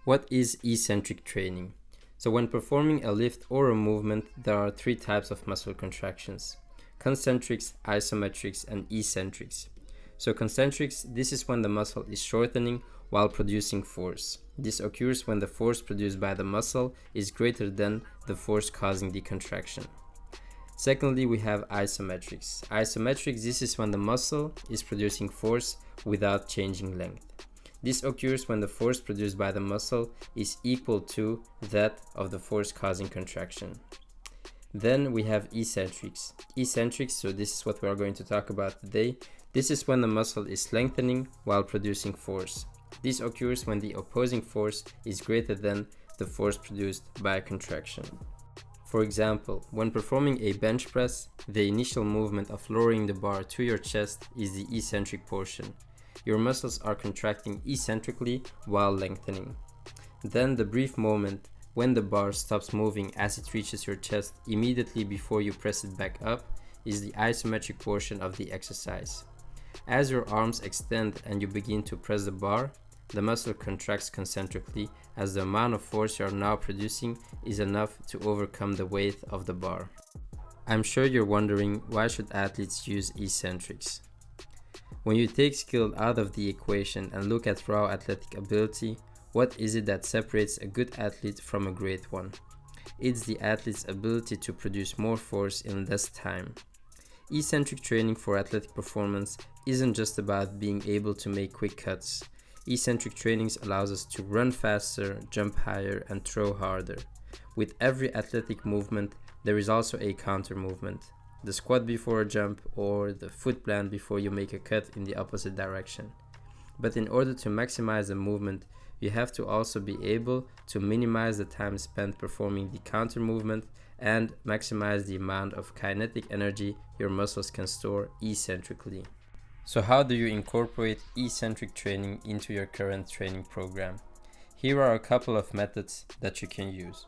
What is eccentric training? So when performing a lift or a movement, there are three types of muscle contractions: concentrics, isometrics, and eccentrics. So concentrics, this is when the muscle is shortening while producing force. This occurs when the force produced by the muscle is greater than the force causing the contraction. Secondly, we have isometrics. Isometrics, this is when the muscle is producing force without changing length. This occurs when the force produced by the muscle is equal to that of the force causing contraction. Then we have eccentrics. Eccentrics, so this is what we are going to talk about today. This is when the muscle is lengthening while producing force. This occurs when the opposing force is greater than the force produced by a contraction. For example, when performing a bench press, the initial movement of lowering the bar to your chest is the eccentric portion. Your muscles are contracting eccentrically while lengthening. Then the brief moment when the bar stops moving as it reaches your chest immediately before you press it back up is the isometric portion of the exercise. As your arms extend and you begin to press the bar, the muscle contracts concentrically as the amount of force you are now producing is enough to overcome the weight of the bar. I'm sure you're wondering, why should athletes use eccentrics? When you take skill out of the equation and look at raw athletic ability, what is it that separates a good athlete from a great one? It's the athlete's ability to produce more force in less time. Eccentric training for athletic performance isn't just about being able to make quick cuts. Eccentric training allows us to run faster, jump higher, and throw harder. With every athletic movement, there is also a counter movement: the squat before a jump or the foot plant before you make a cut in the opposite direction. But in order to maximize the movement, you have to also be able to minimize the time spent performing the counter movement and maximize the amount of kinetic energy your muscles can store eccentrically. So how do you incorporate eccentric training into your current training program? Here are a couple of methods that you can use.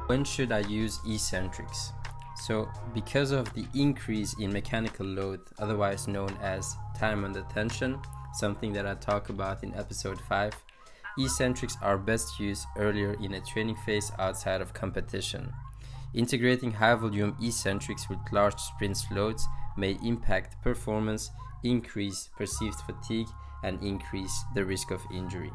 When should I use eccentrics? So because of the increase in mechanical load, otherwise known as time under tension, something that I talk about in episode 5, eccentrics are best used earlier in a training phase outside of competition. Integrating high volume eccentrics with large sprints loads may impact performance, increase perceived fatigue, and increase the risk of injury.